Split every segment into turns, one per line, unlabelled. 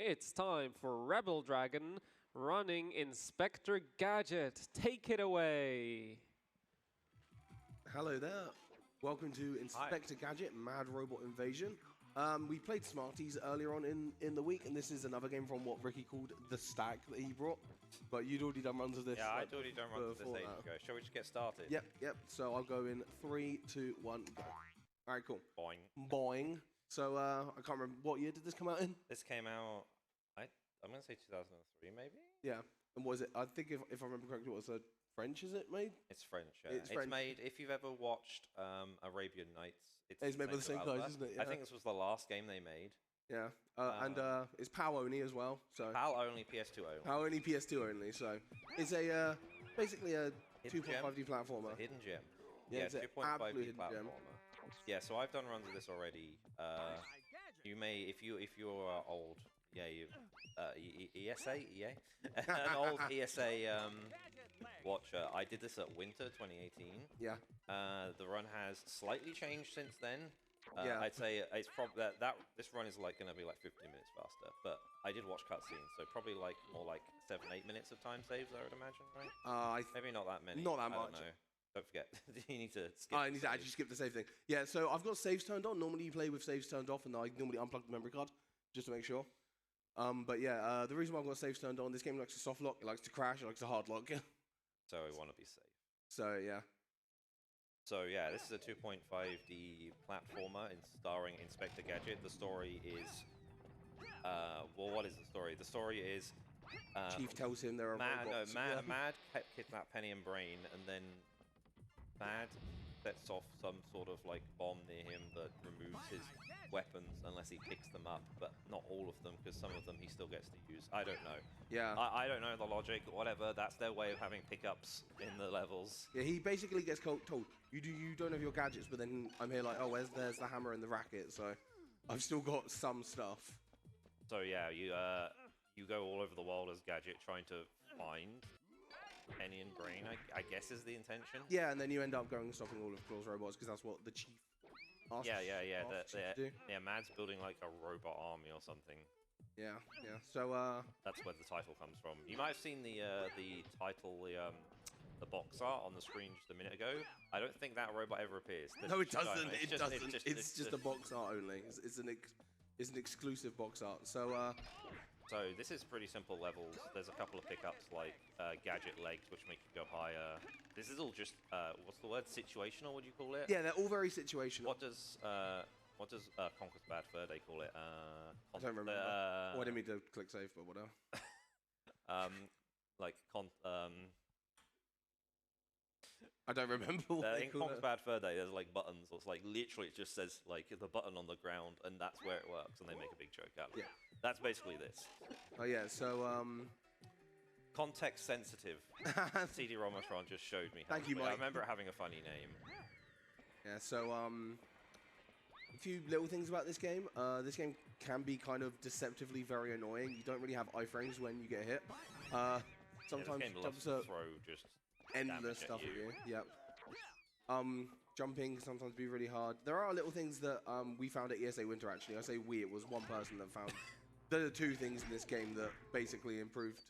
It's time for Rebel Dragon running Inspector Gadget. Take it away.
Hello there. Welcome to Inspector Gadget, Mad Robot Invasion. We played Smarties earlier on in the week, and this is another game from what Ricky called the stack that he brought. But you'd already done runs of this.
Yeah, I'd already done runs of this ages ago. Shall we just get started?
Yep. So I'll go in 3, 2, 1, go. All right, cool.
Boing.
Boing. So I can't remember, what year did this come out in?
This came out, I'm going to say 2003 maybe?
Yeah. And what is it? I think if I remember correctly, what was it? French, is it made?
It's French, yeah.
It's French.
Made, if you've ever watched Arabian Nights,
it's made by the same guys, isn't it? Yeah.
I think this was the last game they made.
Yeah, and it's PAL only as well. So
PAL only, PS2 only.
PAL only, PS2 only. So it's a basically a 2.5D platformer.
It's a hidden gem.
Yeah, it's
2.5D platformer. Yeah, so I've done runs of this already. You may, if you're old, yeah, ESA, EA, an old ESA watcher. I did this at Winter 2018.
Yeah.
The run has slightly changed since then.
Yeah.
I'd say it's probably this run is like going to be like 15 minutes faster. But I did watch cutscenes, so probably like more like 7-8 minutes of time saves, I would imagine, right? Maybe not that many.
Not that much.
Don't know. Don't forget, you need to skip.
I need to actually skip the save thing. Yeah, so I've got saves turned on. Normally you play with saves turned off, and I normally unplug the memory card just to make sure. But yeah, the reason why I've got saves turned on, this game likes to soft lock, it likes to crash, it likes to hard lock.
So we want to be safe.
So yeah.
So yeah, this is a 2.5D platformer starring Inspector Gadget. The story is, well, what is the story? The story is
Chief tells him there are robots.
Mad kidnapped Penny and Brain, and then Mad sets off some sort of like bomb near him that removes his weapons unless he picks them up, but not all of them, because some of them he still gets to use. I don't know.
Yeah.
I don't know the logic, whatever. That's their way of having pickups in the levels.
Yeah, he basically gets told, you don't have your gadgets, but then I'm here like, oh, there's the hammer and the racket, so I've still got some stuff.
So yeah, you go all over the world as Gadget trying to find Penny and Brain, I guess is the intention.
Yeah, and then you end up going and stopping all of Claw's robots, because that's what the Chief asks.
Yeah, Mad's building like a robot army or something.
Yeah. So
that's where the title comes from. You might have seen the title, the box art on the screen just a minute ago. I don't think that robot ever appears.
No, it doesn't. It's just a box art only. It's an exclusive box art. So
so this is pretty simple levels. There's a couple of pickups like gadget legs, which make you go higher. This is all just what's the word? Situational? Would you call it?
Yeah, they're all very situational.
What does Conquer's Bad Fur Day call it?
I don't remember. I didn't mean to click save, but whatever. I don't remember what
in Conquer's Bad Fur Day, there's like buttons. It's like literally, it just says like the button on the ground, and that's where it works. And they make a big joke out of it. Yeah. That's basically this.
Oh yeah. So
context sensitive. CD-ROM just showed me.
Thank you, Mike.
I remember it having a funny name.
Yeah. So a few little things about this game. This game can be kind of deceptively very annoying. You don't really have iframes when you get hit. Sometimes
this game loves to throw just
endless stuff at you. Yep. Jumping can sometimes be really hard. There are little things that we found at ESA Winter, actually. I say we, it was one person that found. There are 2 things in this game that basically improved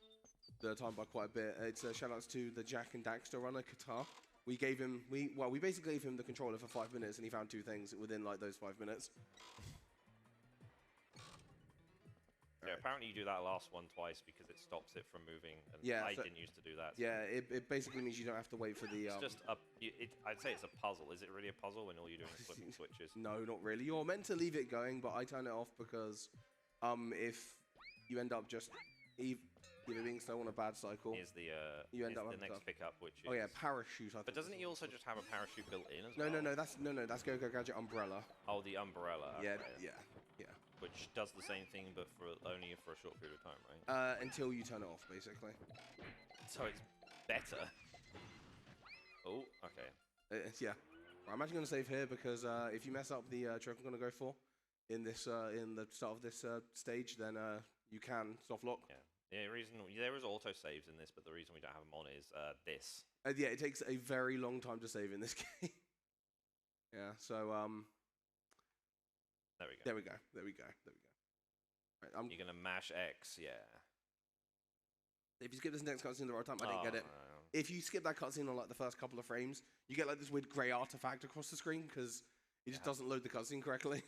the time by quite a bit. It's shout-outs to the Jack and Daxter runner, Qatar. We basically gave him the controller for 5 minutes, and he found 2 things within like those 5 minutes.
Yeah, apparently you do that last one twice because it stops it from moving, and
yeah,
I didn't used to do that. So.
Yeah, it basically means you don't have to wait for the...
It's just I'd say it's a puzzle. Is it really a puzzle when all you're doing is flipping switches?
No, not really. You're meant to leave it going, but I turn it off because if you end up just either being so on a bad cycle,
here's the next pickup, which is...
Oh yeah, parachute.
But doesn't he also just have a parachute built in as well?
No, that's Go Gadget umbrella.
Oh, the umbrella. Okay.
Yeah.
Which does the same thing, but only for a short period of time, right?
Until you turn it off, basically.
So it's better. Oh, okay.
Yeah. Right, I'm actually going to save here because if you mess up the trick I'm going to go for in this in the start of this stage, then you can soft lock.
Yeah. The reason there is auto saves in this, but the reason we don't have them on is this.
Yeah, it takes a very long time to save in this game. Yeah. So
There we go.
There we go. Right,
You're gonna mash X, yeah.
if you skip this next cutscene at the right time, I didn't get it.
No.
If you skip that cutscene on like the first couple of frames, you get like this weird grey artifact across the screen because it just doesn't load the cutscene correctly.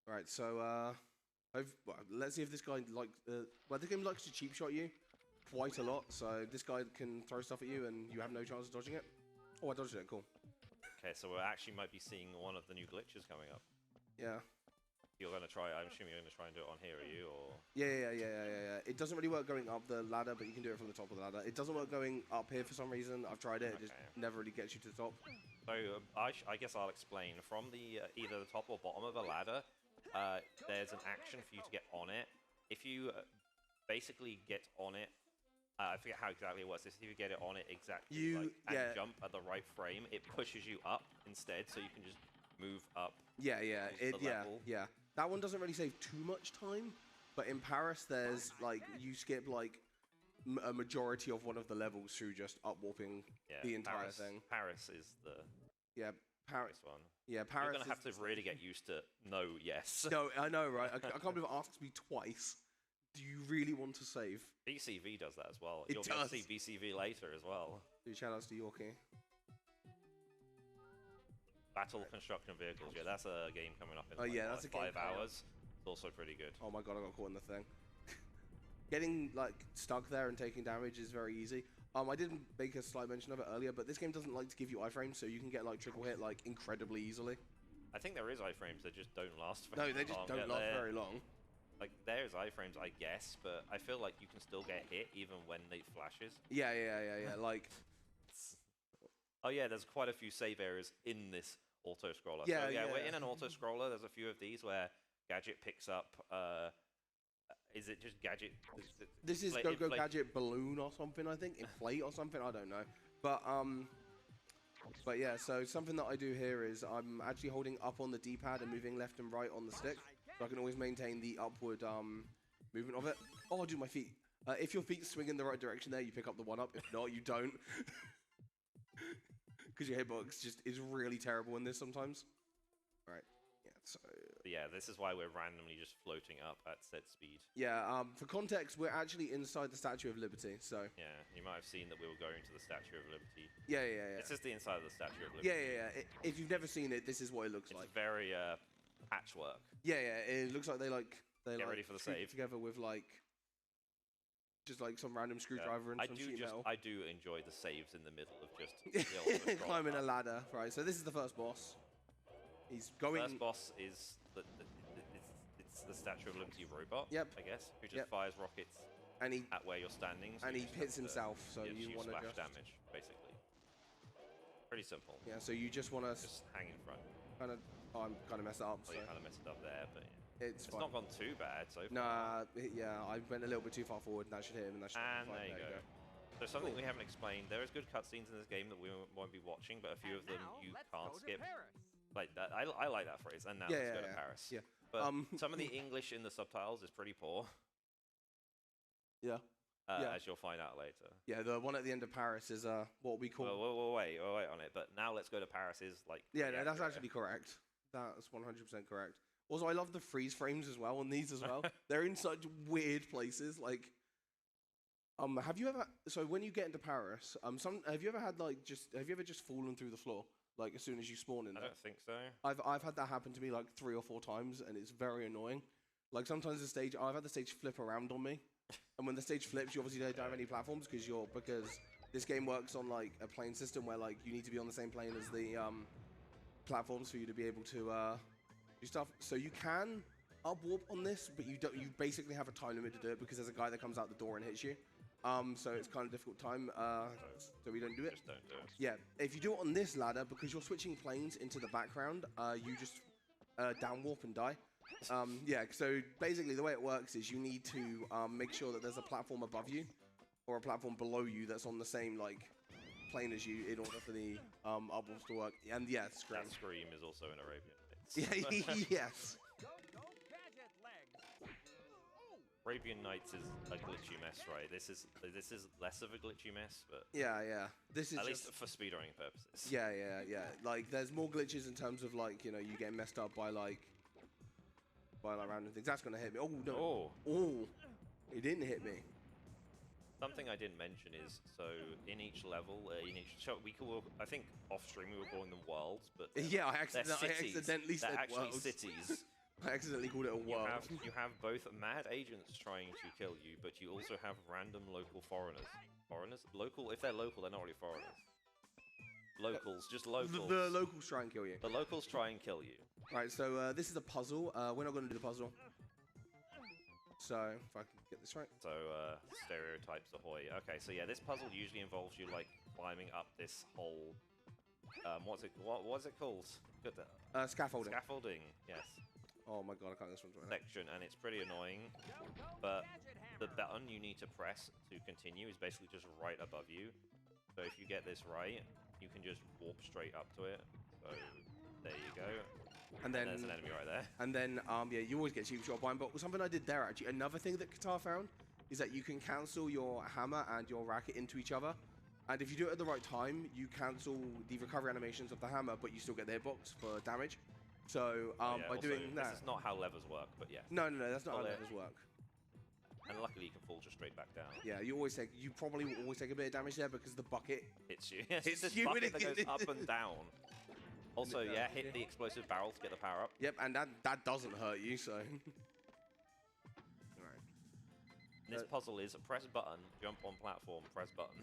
Right, so well, let's see if this guy well, this game likes to cheap shot you quite a lot, so this guy can throw stuff at you and you have no chance of dodging it. Oh, I dodged it, cool.
Okay, so we actually might be seeing one of the new glitches coming up.
Yeah.
You're gonna try. I'm assuming you're gonna try and do it on here, are you? Or
Yeah. It doesn't really work going up the ladder, but you can do it from the top of the ladder. It doesn't work going up here for some reason. I've tried it. It just never really gets you to the top.
So I guess I'll explain. From the either the top or bottom of a ladder, there's an action for you to get on it. If you basically get on it, I forget how exactly it works. If you get it on it exactly and jump at the right frame, it pushes you up instead, so you can just move up.
Yeah. That one doesn't really save too much time, but in Paris, there's like you skip like a majority of one of the levels through just up warping the entire thing.
Paris is the
Paris
one.
Yeah, Paris.
You're gonna have to really get used to yes.
No, I know, right? I can't believe it asks me twice. Do you really want to save?
BCV does that as well.
You'll be able to
see BCV later as well.
Dude, shout outs to Yorkie.
Battle Construction Vehicles, yeah, that's a game coming up in
that's a
5 hours. It's also pretty good.
Oh my god, I got caught in the thing. Getting like stuck there and taking damage is very easy. I didn't make a slight mention of it earlier, but this game doesn't like to give you iframes, so you can get like triple hit like incredibly easily.
I think there is iframes, they just don't last very long.
No, they just don't last very long.
Like, there's iframes, I guess, but I feel like you can still get hit even when it flashes.
Yeah, like...
Oh yeah, there's quite a few save areas in this auto-scroller.
Yeah,
so, we're in an auto-scroller. There's a few of these where Gadget picks up... is it just Gadget?
This is Go Gadget Balloon or something, I think. Inflate or something, I don't know. But yeah, so something that I do here is I'm actually holding up on the D-pad and moving left and right on the stick. So I can always maintain the upward movement of it. Oh, dude, my feet. If your feet swing in the right direction there, you pick up the 1-up. If not, you don't. Because your hitbox just is really terrible in this sometimes. Right. Yeah, so...
But yeah, this is why we're randomly just floating up at set speed.
Yeah, for context, we're actually inside the Statue of Liberty, so...
Yeah, you might have seen that we were going to the Statue of Liberty.
Yeah.
This is the inside of the Statue of Liberty.
Yeah. If you've never seen it, this is what it looks like.
It's very patchwork.
Yeah, it looks like they
get ready for the save
together with just like some random screwdriver and some sheet metal.
I do enjoy the saves in the middle of just
climbing a ladder. Right, so this is the first boss. He's going.
First boss is it's the Statue of Liberty robot.
Yep.
I guess who just fires rockets at where you're standing. So
and he hits himself. So you want to
splash damage basically. Pretty simple.
Yeah. So you just want to
hang in front.
I'm kind of messed up.
You kind of messed it up there, but
it's
not gone too bad so far.
Nah, yeah, I went a little bit too far forward, and that should hit him. And
there you go. There's something we haven't explained. There is good cutscenes in this game that we won't be watching, but a few of them you can't skip. Like that, I like that phrase. And now let's go to Paris.
Yeah.
But some of the English in the subtitles is pretty poor.
Yeah.
As you'll find out later.
Yeah, the one at the end of Paris is what we call.
We'll wait on it. But now let's go to Paris is like.
Yeah, no, that's actually correct. That's 100% correct. Also, I love the freeze frames as well on these as well. They're in such weird places. Like, have you ever? So when you get into Paris, have you ever had have you ever just fallen through the floor like as soon as you spawn in there?
I don't think so.
I've had that happen to me like 3 or 4 times, and it's very annoying. Like sometimes I've had the stage flip around on me, and when the stage flips, you obviously don't have any platforms because this game works on like a plane system where like you need to be on the same plane as the platforms for you to be able to do stuff. So you can up warp on this, but you don't. You basically have a time limit to do it because there's a guy that comes out the door and hits you. So it's kind of difficult time. So we don't do it.
Just don't do it.
Yeah, if you do it on this ladder, because you're switching planes into the background, you just down warp and die. Yeah, so basically the way it works is you need to make sure that there's a platform above you or a platform below you that's on the same like plane as you in order for the up warps to work. And yeah, Scream.
That Scream is also in Arabian.
Yeah, yes.
Arabian Nights is a glitchy mess, right? This is less of a glitchy mess, but
yeah. This is
at least for speedrunning purposes.
Yeah. Like there's more glitches in terms of like you get messed up by like by like random things. That's gonna hit me. Oh no!
Oh.
Oh, it didn't hit me.
Something I didn't mention is, so in each level, in each show, we call, I think off stream we were calling them worlds, but
Yeah, I
they're cities.
accidentally
They're
said
actually
worlds.
cities.
I accidentally called it a world.
You have both mad agents trying to kill you, but you also have random local foreigners. Foreigners? Local? If they're local, they're not really foreigners. Locals, just locals.
The locals try and kill you.
The locals try and kill you.
Right, so this is a puzzle. We're not going to do the puzzle. So, if I can get this right.
So, stereotypes ahoy. Okay, so yeah, this puzzle usually involves you, like, climbing up this whole... what's it called? Good.
Scaffolding.
Scaffolding, yes.
Oh my god, I can't get this one right.
Section, and it's pretty annoying, but the button you need to press to continue is basically just right above you. So if you get this right, you can just warp straight up to it. So there you go.
And then
there's an enemy right there.
And then yeah, you always get cheap shot by him. But something I did there actually, another thing that Qatar found is that you can cancel your hammer and your racket into each other. And if you do it at the right time, you cancel the recovery animations of the hammer, but you still get the hitbox for damage. So
Yeah,
by
also,
doing that,
this is not how levers work, but yeah.
no, that's not how
Well,
levels work.
And luckily you can fall just straight back down.
Yeah, you probably will always take a bit of damage there because the bucket.
Hits you. Yes,
Hits
it's this
you
bucket
when
that
it-
goes up and down. Also, yeah, hit the explosive barrel to get the power up.
Yep, and that doesn't hurt you, so. Alright.
This puzzle is press button, jump on platform, press button.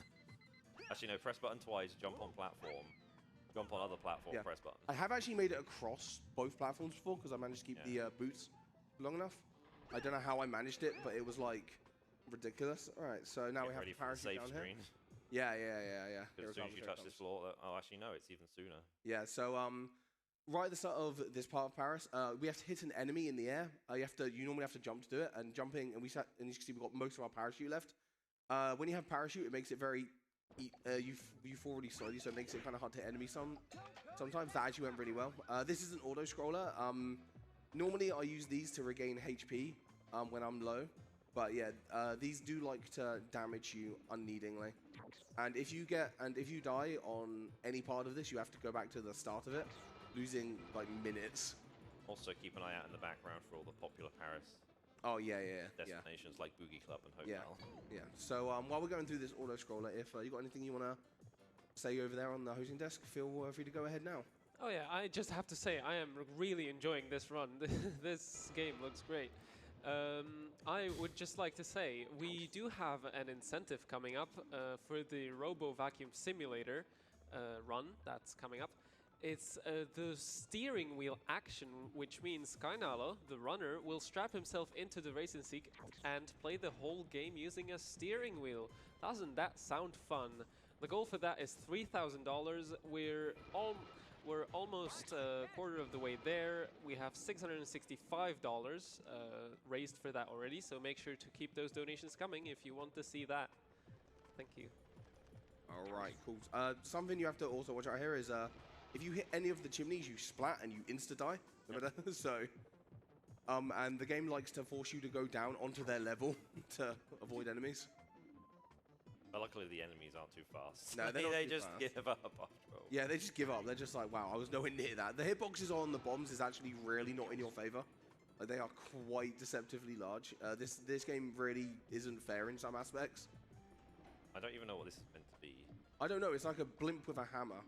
Actually, no, press button twice, jump on platform, jump on other platform,
Yeah.
press button.
I have actually made it across both platforms before because I managed to keep the boots long enough. I don't know how I managed it, but it was like ridiculous. All right, so now we
Get
have
ready
the
for the
parachute
safe
down
screen.
here. Yeah.
Because as soon as you touch this floor, oh, actually, no, it's even sooner.
Yeah, so right at the start of this part of Paris, we have to hit an enemy in the air. You normally have to jump to do it, and jumping, and you can see we've got most of our parachute left. When you have parachute, it makes it very euphorically slowly, so it makes it kind of hard to hit enemies sometimes. That actually went really well. This is an auto scroller. Normally I use these to regain HP when I'm low, but yeah, these do like to damage you unneedingly. And if you die on any part of this, you have to go back to the start of it, losing like minutes.
Also, keep an eye out in the background for all the popular Paris
Oh yeah.
destinations like Boogie Club and Hotel.
Yeah. So while we're going through this auto scroller, if you got anything you wanna say over there on the hosting desk, feel free to go ahead now.
Oh yeah, I just have to say I am really enjoying this run. This game looks great. I would just like to say we do have an incentive coming up for the Robo Vacuum Simulator run that's coming up. It's the steering wheel action, which means Kainalo, the runner, will strap himself into the racing seat and play the whole game using a steering wheel. Doesn't that sound fun? The goal for that is $3,000. We're almost a quarter of the way there. We have $665 raised for that already, so make sure to keep those donations coming if you want to see that. Thank you.
All right, cool. Something you have to also watch out here is if you hit any of the chimneys, you splat and you insta-die. Yep. So, and the game likes to force you to go down onto their level to avoid enemies.
But luckily the enemies aren't too fast.
No, they're not
they
too
just
fast.
give up after all.
Yeah, they just give up. They're just like, wow, I was nowhere near that. The hitboxes on the bombs is actually really not in your favor. Like, they are quite deceptively large. This game really isn't fair in some aspects.
I don't even know what this is meant to be.
I don't know. It's like a blimp with a hammer.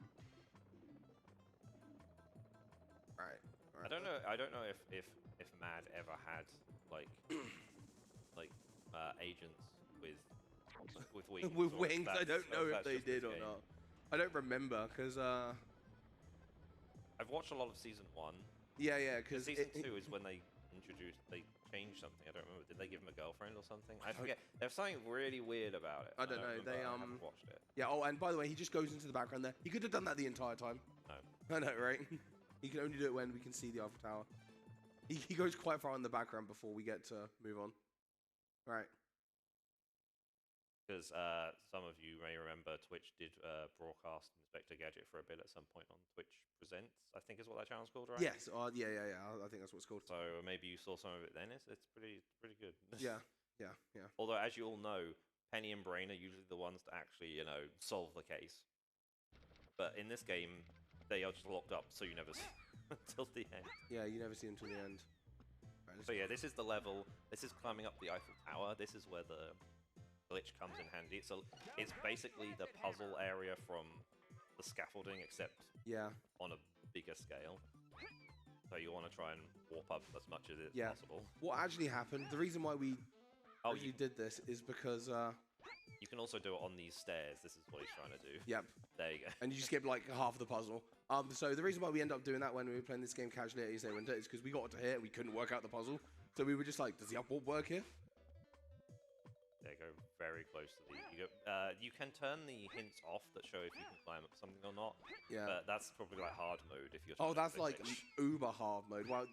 Right.
I don't know if Mad ever had like agents with wings.
With
or if
wings, I
that's-
don't know if
that's
they
just this
did or
game.
not. I don't remember because
I've watched a lot of season 1.
yeah, because
Season 2 is when they changed something. I don't remember. Did they give him a girlfriend or something? I forget. There's something really weird about it.
I don't know.
Remember.
They
I haven't watched it.
Yeah. Oh, and by the way, he just goes into the background there. He could have done that the entire time.
No.
I know, right? He can only do it when we can see the Eiffel Tower. He goes quite far in the background before we get to move on. Right.
Because some of you may remember Twitch did broadcast Inspector Gadget for a bit at some point on Twitch Presents, I think is what that channel's called, right?
Yes. Yeah. I think that's what it's called.
So maybe you saw some of it then. It's pretty good.
Yeah.
Although, as you all know, Penny and Brain are usually the ones to actually, solve the case. But in this game, they are just locked up, so you never see until the end.
Yeah, you never see him until the end.
So yeah, this is the level. This is climbing up the Eiffel Tower. This is where the glitch comes in handy. So it's basically the puzzle area from the scaffolding, except on a bigger scale. So you want to try and warp up as much as it's possible.
What actually happened, the reason why we actually did this is because...
you can also do it on these stairs. This is what he's trying to do.
Yep.
There you go.
And you skip like half the puzzle. So the reason why we end up doing that when we were playing this game casually at ESA Winter is because we got to here and we couldn't work out the puzzle. So we were just like, does the up warp work here?
There you go, very close to the... You can turn the hints off that show if you can climb up something or not. Yeah. But that's probably like hard mode if you're...
Oh, that's like uber hard mode. Well,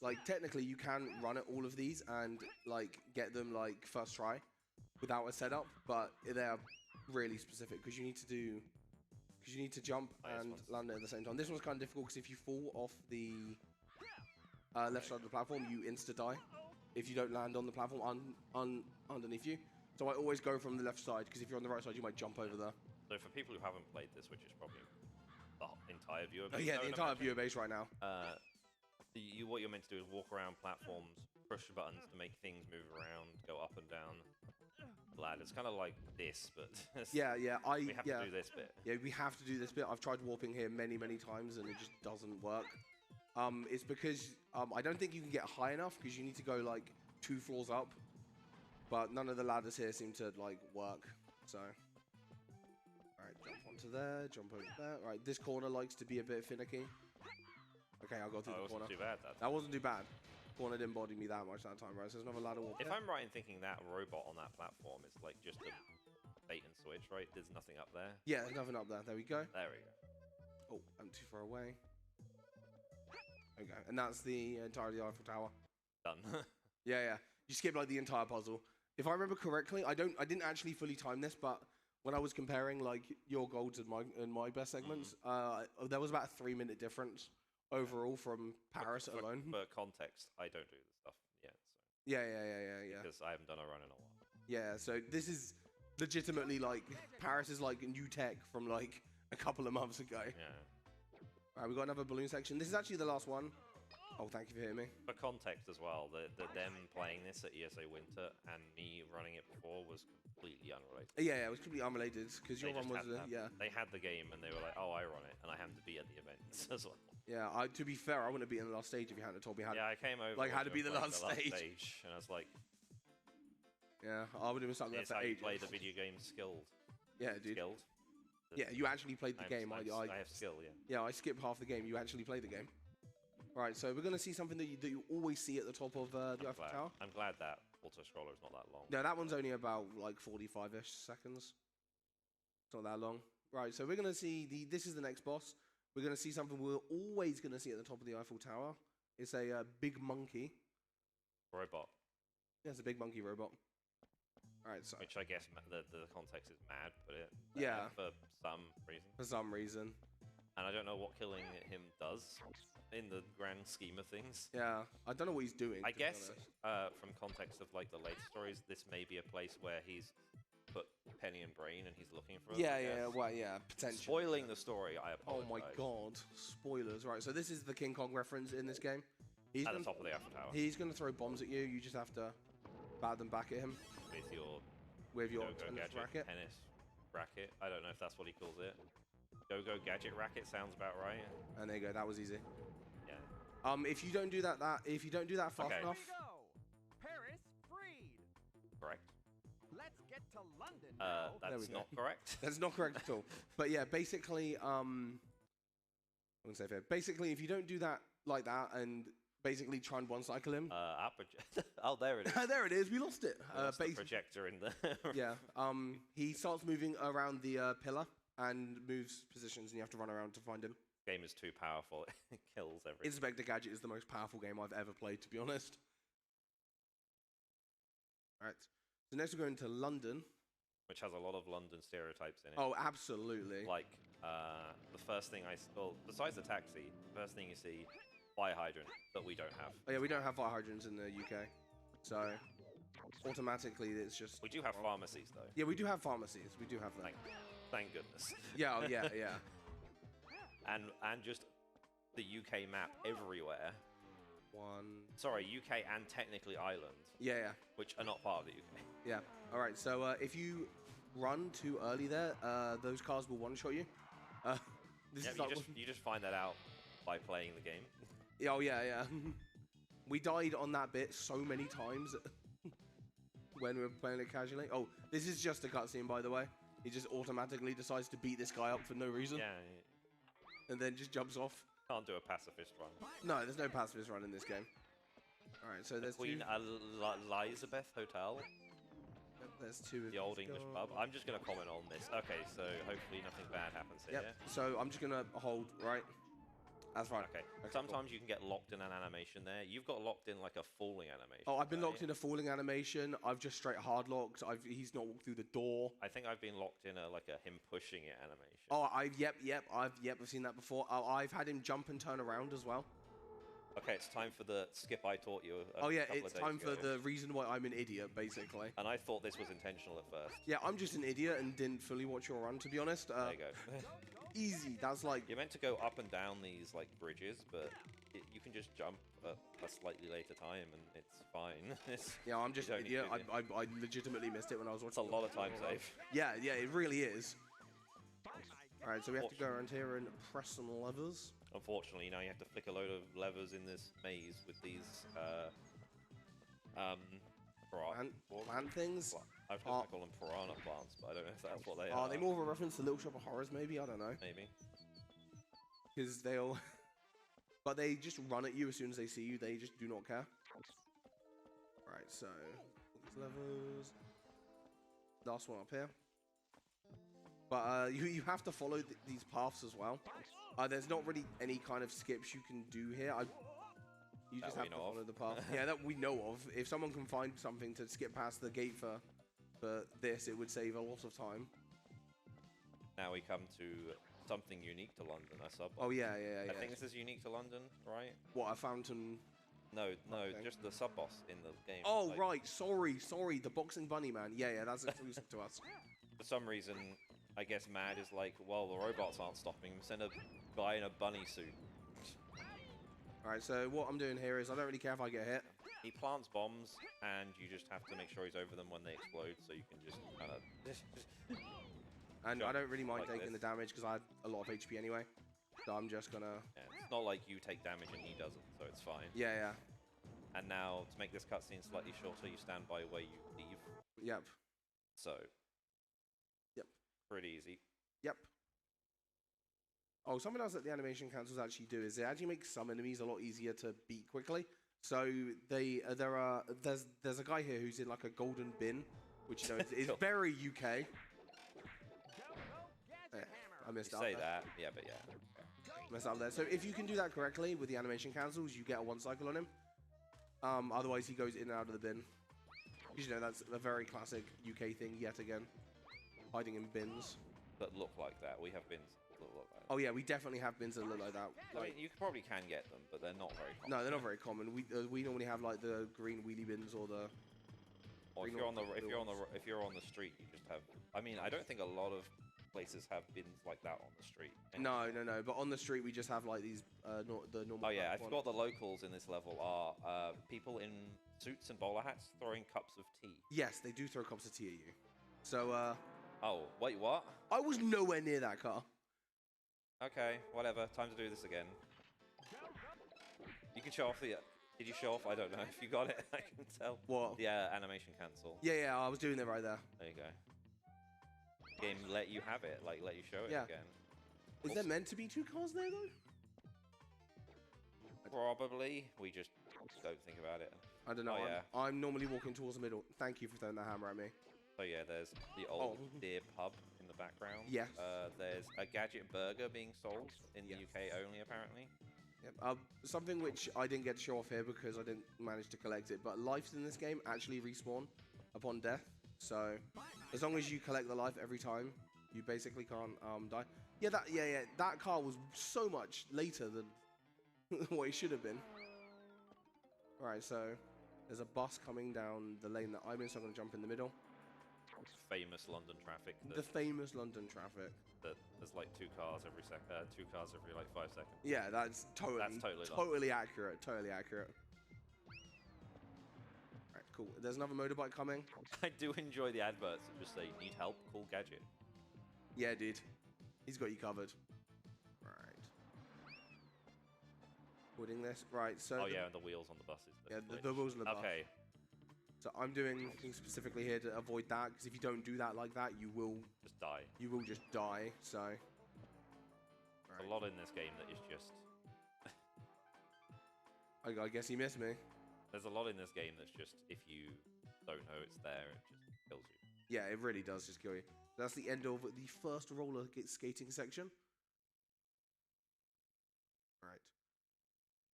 like technically you can run at all of these and like get them like first try without a setup, but they're really specific because you need to do... Because you need to jump and land it at the same time. This one's kind of difficult because if you fall off the left side of the platform, you insta-die. If you don't land on the platform underneath you. So I always go from the left side, because if you're on the right side, you might jump over there.
So for people who haven't played this, which is probably the entire viewer base.
Oh yeah, the entire viewer base right now.
What you're meant to do is walk around platforms, push buttons to make things move around, go up and down the ladder. It's kind of like this, but we have to do this bit.
Yeah, we have to do this bit. I've tried warping here many, many times, and it just doesn't work. It's because I don't think you can get high enough because you need to go like 2 floors up, but none of the ladders here seem to like work. So, all right, jump onto there, jump over there. All right, this corner likes to be a bit finicky. Okay, I'll go through the corner.
Wasn't too bad.
That wasn't too bad. Corner didn't body me that much that time, right? So there's another ladder walk.
If I'm right in thinking that robot on that platform is like just a bait and switch, right? There's nothing up there.
Yeah, there's nothing up there. There we go.
There we go.
Oh, I'm too far away. Okay, and that's the entirety of the Eiffel Tower.
Done.
Yeah. You skip like the entire puzzle. If I remember correctly, I didn't actually fully time this, but when I was comparing like your golds and my best segments, there was about a 3-minute difference overall from Paris alone.
For context, I don't do this stuff yet. So.
Yeah.
Because I haven't done a run in a while.
Yeah, so this is legitimately like Paris is like new tech from like a couple of months ago.
Yeah.
Alright, we got another balloon section. This is actually the last one. Oh, thank you for hitting me.
For context as well, them playing this at ESA Winter and me running it before was completely unrelated.
Yeah, it was completely unrelated because your run was
They had the game and they were like, "Oh, I run it," and I happened to be at the events as well.
Yeah, to be fair, I wouldn't have been in the last stage if you hadn't told me how.
Yeah, I came over.
Like, had to be the last stage,
and I was like,
"Yeah, I would have been stuck there for ages."
You play the video game skilled.
Yeah, dude.
Skilled.
Yeah, you actually played the game.
I have skill. Yeah.
Yeah, I skipped half the game. You actually played the game. Right, so we're gonna see something that you always see at the top of the Eiffel Tower.
I'm glad that auto-scroller is not that long.
No, that one's only about like 45-ish seconds. It's not that long. Right, so we're gonna see this is the next boss. We're gonna see something we're always gonna see at the top of the Eiffel Tower. It's a big monkey.
Robot.
Yeah, it's a big monkey robot. All right, so.
Which I guess the context is mad, but for some reason.
For some reason.
And I don't know what killing him does in the grand scheme of things.
Yeah, I don't know what he's doing.
I guess from context of like the later stories, this may be a place where he's put Penny and Brain and he's looking for them.
Yeah, potentially.
Spoiling the story, I apologize.
Oh my god, spoilers. Right, so this is the King Kong reference in this game. He's
at the top of the Eiffel Tower.
He's going to throw bombs at you. You just have to bat them back at him.
With your
tennis racket.
Tennis racket. I don't know if that's what he calls it. Go Gadget racket sounds about right.
And there you go. That was easy.
Yeah.
If you don't do that fast enough.
Paris freed.
Correct.
Let's get to London.
That's not correct.
That's not correct at all. But yeah, basically, I wouldn't say fair. Basically, if you don't do that like that and basically try and one-cycle him.
Oh, there it is.
There it is. We lost it.
We lost the projector in there.
Yeah. He starts moving around the pillar and moves positions, and you have to run around to find him.
Game is too powerful. It kills everything.
Inspector Gadget is the most powerful game I've ever played, to be honest. All right. So next we're going to London.
Which has a lot of London stereotypes in it.
Oh, absolutely.
Like, the first thing besides the taxi, the first thing you see, fire hydrant that we don't have.
Oh, yeah, we don't have fire hydrants in the UK. So, automatically, it's just...
We do have pharmacies, though.
Yeah, we do have pharmacies. We do have that.
Thank goodness.
Yeah.
And just the UK map everywhere.
1.
Sorry, UK and technically Ireland,
Yeah,
which are not part of the UK.
yeah. All right, so if you run too early there, those cars will one-shot you. This
Yeah,
is
you
like
just you just find that out by playing the game.
Oh yeah, yeah. We died on that bit so many times when we were playing it casually. Oh, this is just a cutscene, by the way. He just automatically decides to beat this guy up for no reason,
Yeah,
and then just jumps off.
can't do a pacifist run.
No, there's no pacifist run in this game. All right, so there's
Queen Elizabeth Hotel,
there's 2 of
the old
these
English
guys.
pub. I'm just gonna comment on this. Okay, so hopefully nothing bad happens here.
Yep. So I'm just gonna hold, right? That's fine.
Okay.
cool.
Sometimes you can get locked in an animation there. You've got locked in like a falling animation.
Oh, I've been
right?
locked in a falling animation. I've just straight hard locked. He's not walked through the door.
I think I've been locked in a like a him pushing it animation.
Oh, I've seen that before. I've had him jump and turn around as well.
Okay, it's time for the skip I taught you.
Oh yeah,
couple
it's
of days
time for
ago.
the reason why I'm an idiot, basically.
And I thought this was intentional at first.
Yeah, I'm just an idiot and didn't fully watch your run, to be honest.
There you go.
Easy. That's like
You're meant to go up and down these like bridges, but you can just jump at a slightly later time, and it's fine.
yeah, I'm just
you
an
don't need
idiot.
to
I legitimately missed it when I was
It's a
watching.
lot of time save.
Yeah, it really is. All right, so we have to go around here and press some levers.
Unfortunately, now you have to flick a load of levers in this maze with these
Plant things.
I was going to call them piranha plants, but I don't know if that's what they are.
Are they more of a reference to Little Shop of Horrors, maybe? I don't know.
Maybe.
Because they'll... But they just run at you as soon as they see you. They just do not care. Right, so... levels. Last one up here. But you have to follow these paths as well. There's not really any kind of skips you can do here. You just have to follow the path. Yeah, that we know of. If someone can find something to skip past the gate for this, it would save a lot of time.
Now we come to something unique to London, a sub.
Oh yeah.
I think this is unique to London, right?
What, a fountain?
No,
thing?
just the sub boss in the game.
Oh
like,
right, sorry, the boxing bunny man. Yeah, that's exclusive to us.
For some reason, I guess Mad is like, well, the robots aren't stopping. Send a guy in a bunny suit.
Alright, so what I'm doing here is I don't really care if I get hit.
He plants bombs, and you just have to make sure he's over them when they explode, so you can just kind of...
And I don't really mind
like
taking
this.
the damage because I had a lot of HP anyway. So I'm just gonna...
Yeah, it's not like you take damage and he doesn't, so it's fine.
Yeah.
And now, to make this cutscene slightly shorter, you stand by where you leave.
Yep.
So...
Yep.
Pretty easy.
Yep. Oh, something else that the animation cancels actually do is they actually make some enemies a lot easier to beat quickly. So there's a guy here who's in like a golden bin, which you know is
Cool.
very UK. I missed
You
out
say
there.
that, yeah, but yeah.
Messed up there. So if you can do that correctly with the animation cancels, you get a 1 cycle on him. Otherwise, he goes in and out of the bin. Because, you know, that's a very classic UK thing yet again. Hiding in bins.
That look like that. We have bins that look like that.
Oh, yeah, we definitely have bins that look like that.
I mean, you probably can get them, but they're not very common.
No, they're not very common. We normally have, like, the green wheelie bins or the...
Or if you're on the street, you just have... I mean, I don't think a lot of places have bins like that on the street.
No. But on the street, we just have, like, these... the normal...
Oh yeah, I
one.
forgot the locals in this level are people in suits and bowler hats throwing cups of tea.
Yes, they do throw cups of tea at you. So,
Oh, wait, what?
I was nowhere near that car.
Okay, whatever. Time to do this again. You can show off the... Did you show off? I don't know if you got it. I can tell.
What?
The animation cancel.
Yeah, I was doing it right there.
There you go. Game let you have it, like let you show it
Yeah.
again.
Is there meant to be 2 cars there, though?
Probably. We just don't think about it.
I don't know.
Oh, yeah.
I'm normally walking towards the middle. Thank you for throwing that hammer at me.
So yeah, there's the old Deer pub in the background.
Yes.
There's a Gadget burger being sold in the
Yes.
UK only, apparently.
Yep. Something which I didn't get to show off here because I didn't manage to collect it, but lives in this game actually respawn upon death. So as long as you collect the life every time, you basically can't die. Yeah, that car was so much later than what it should have been. Alright, so there's a bus coming down the lane that I'm in, so I'm going to jump in the middle.
Famous London traffic.
The famous London traffic.
That there's like 2 cars every like 5 seconds.
Yeah, that's totally
London.
accurate. Totally accurate. Cool. There's another motorbike coming.
I do enjoy the adverts that just say, need help, call Gadget.
Yeah, dude. He's got you covered. Right. Putting this. Right, so...
Oh, yeah, and the wheels on the buses.
Yeah, the wheels on the bus.
Okay.
So I'm doing things specifically here to avoid that, because if you don't do that like that, you will...
Just die.
You will just die, so...
There's a lot in this game that is just...
I guess he missed me.
There's a lot in this game that's just, if you don't know it's there, it just kills you.
Yeah, it really does just kill you. That's the end of the first roller skating section. Right.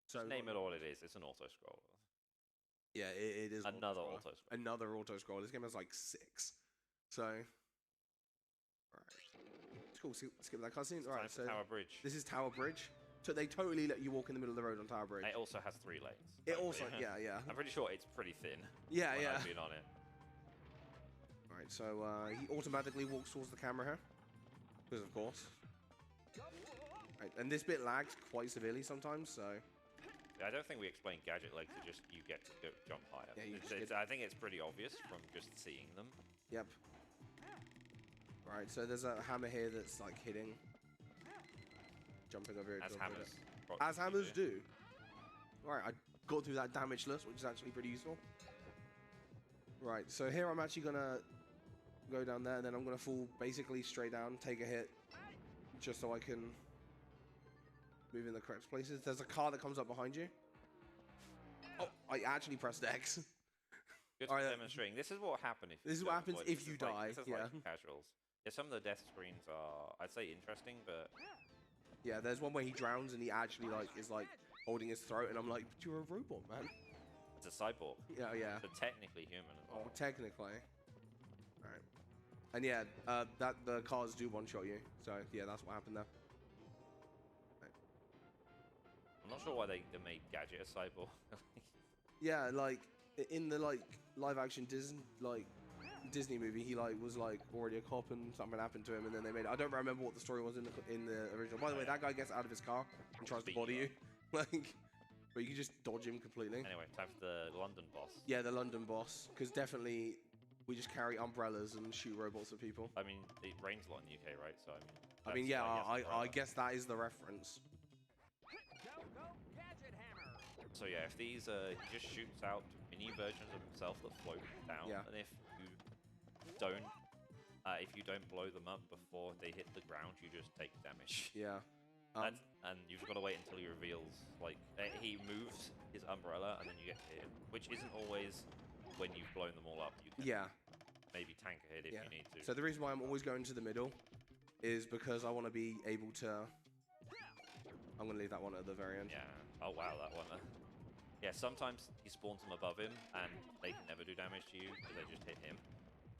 So
Just name it all it is. It's an auto-scroller.
Yeah, it is.
Another auto-scroller.
Another auto-scroller. This game has like 6. So... Right. It's cool. Skip that cutscene. Right,
Time for Tower Bridge.
This is Tower Bridge. So they totally let you walk in the middle of the road on Tower Bridge.
It also has 3 lanes.
It also, yeah.
I'm pretty sure it's pretty thin.
Yeah,
when
yeah.
I've been on it.
Right, so he automatically walks towards the camera here. Because of course. Right, and this bit lags quite severely sometimes, so...
Yeah, I don't think we explained Gadget legs are just you get to go jump higher.
Yeah,
I think it's pretty obvious from just seeing them.
Yep. Right, so there's a hammer here that's like hitting. Jumping over here.
As hammers.
As hammers do. Right, I got through that damageless, which is actually pretty useful. Right, so here I'm actually gonna go down there, and then I'm gonna fall basically straight down, take a hit, just so I can move in the correct places. There's a car that comes up behind you. Oh, I actually pressed X.
Good for demonstrating. This is what happens if.
This is what happens if you die.
This is
yeah.
like casuals. Yeah, some of the death screens are, I'd say, interesting, but.
Yeah, there's one where he drowns and he actually is holding his throat, and I'm like, but you're a robot, man.
It's a cyborg.
Yeah, yeah.
But technically human as well.
Oh, technically. Alright. And yeah, that the cars do one-shot you. So yeah, that's what happened there. Right.
I'm not sure why they made Gadget a cyborg.
Yeah, like in the live-action Disney movie, he was already a cop and something happened to him, and then they made it. I don't remember what the story was in the original. By the way, that guy gets out of his car and tries to body you, but you can just dodge him completely.
Anyway, time for the London boss.
Yeah, the London boss, because definitely we just carry umbrellas and shoot robots at people.
I mean, it rains a lot in the UK, right? So
I mean, yeah, I guess that is the reference.
Go, Gadget Hammer!
So yeah, if these he just shoots out mini versions of himself that float down,
Yeah.
and if you don't blow them up before they hit the ground, you just take damage.
Yeah.
And you've got to wait until he reveals, he moves his umbrella and then you get hit, which isn't always when you've blown them all up. You can maybe tank a hit if you need to.
So the reason why I'm always going to the middle is because I want to be able to... I'm going to leave that one at the very end.
Yeah. Oh, wow, that one. Yeah, sometimes he spawns them above him and they can never do damage to you because they just hit him.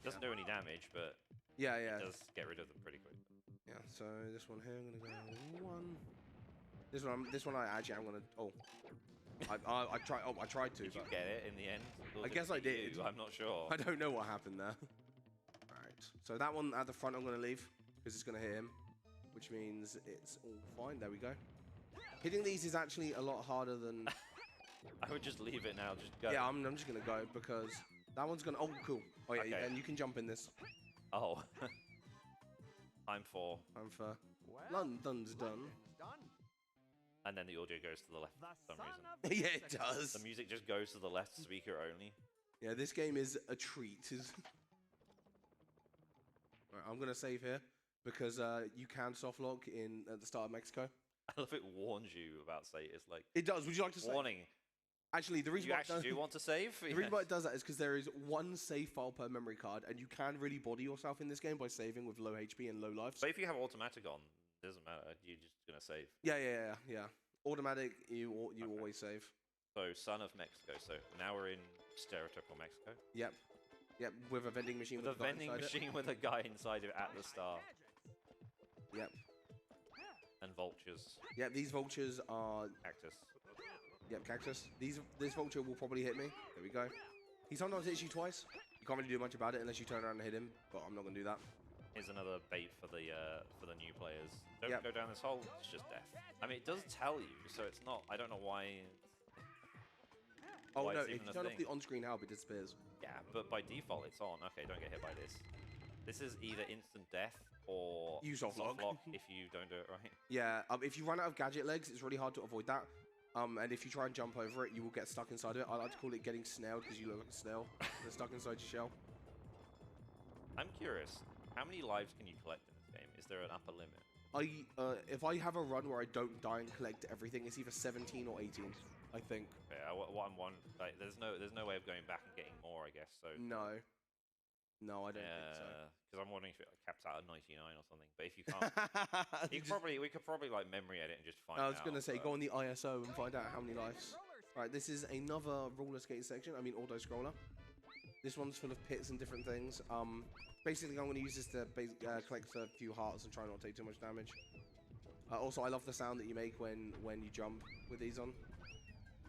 Doesn't do any damage, but
yeah,
it does get rid of them pretty quick.
Yeah, so this one here, I'm gonna go 1. This one I actually I'm gonna. Oh, I tried. Oh, I tried to.
Did you get it in the end?
I guess I did.
I'm not sure.
I don't know what happened there. Right. So that one at the front I'm gonna leave because it's gonna hit him, which means it's all fine. There we go. Hitting these is actually a lot harder than.
I would just leave it now. Just go.
Yeah, I'm just gonna go because that one's gonna. Oh, cool. Oh yeah,
Okay.
and you can jump in this.
Oh. I'm for.
Well,
London's done.
done.
And then the audio goes to the left for some reason.
Of
Yeah, it does.
The music just goes to the left speaker only.
Yeah, this game is a treat. Right, I'm gonna save here because you can softlock at the start of Mexico.
I love it warns you about it's like
It does. Would you like to save?
warning.
Actually, the reason
You
why
actually do want to save?
the reason why it does that is because there is one save file per memory card, and you can really body yourself in this game by saving with low HP and low lives.
But if you have automatic on, it doesn't matter. You're just gonna save.
Yeah. Automatic, you always save.
So Son of Mexico. So now we're in stereotypical Mexico.
Yep, with a vending machine.
With a
a guy
vending
inside it.
machine with a guy inside it at the start.
Yep.
And vultures.
Yep. These vultures are.
Cactus.
Yep, cactus. This vulture will probably hit me. There we go. He sometimes hits you twice. You can't really do much about it unless you turn around and hit him. But I'm not gonna do that.
Here's another bait for the new players. Don't
Yep.
go down this hole. It's just death. I mean, it does tell you, so it's not. I don't know why.
Oh
why
no,
it's
if
even
you
a
turn off
thing.
the on-screen help, it disappears.
Yeah, but by default it's on. Okay, don't get hit by this. This is either instant death or
You soft lock.
if you don't do it right.
Yeah, if you run out of gadget legs, it's really hard to avoid that. And if you try and jump over it, you will get stuck inside it. I like to call it getting snailed because you look like a snail that's stuck inside your shell.
I'm curious, how many lives can you collect in this game? Is there an upper limit?
If I have a run where I don't die and collect everything, it's either 17 or 18, I think.
Yeah, what I'm wondering, like, there's no way of going back and getting more, I guess. So
No, I don't think so.
Because I'm wondering if it caps out at 99 or something. But if you can't, we could probably like memory edit and just find out.
I was gonna say, go on the ISO and find out how many lives. Right, this is another roller skate section. I mean, auto scroller. This one's full of pits and different things. Basically, I'm gonna use this to collect a few hearts and try not to take too much damage. Also, I love the sound that you make when you jump with these on.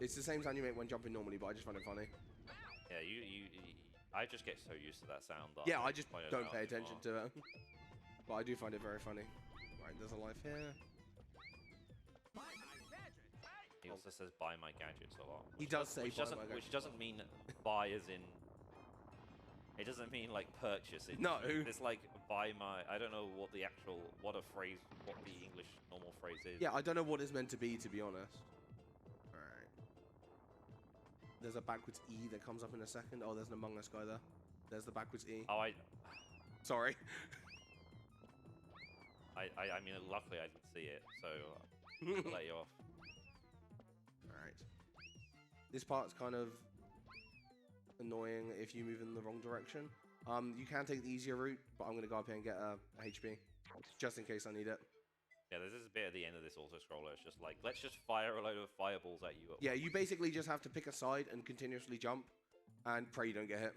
It's the same sound you make when jumping normally, but I just find it funny.
Yeah, I just get so used to that sound. That
Yeah, I just don't pay attention
anymore.
to it. But I do find it very funny. Right, there's a life here.
He also says buy my gadgets a lot.
He does say buy my gadgets.
Which doesn't mean buy as in... It doesn't mean like purchase it.
No.
It's like buy my... I don't know what the actual... What the English normal phrase is.
Yeah, I don't know what it's meant to be honest. Alright. There's a backwards E that comes up in a second. Oh, there's an Among Us guy there. There's the backwards E.
Oh,
Sorry.
I mean, luckily I didn't see it, so I'll let you off.
Alright. This part's kind of annoying if you move in the wrong direction. You can take the easier route, but I'm going to go up here and get a HP, just in case I need it.
Yeah, there's this bit at the end of this auto-scroller. It's just like, let's just fire a load of fireballs at you.
Yeah, you basically just have to pick a side and continuously jump, and pray you don't get hit.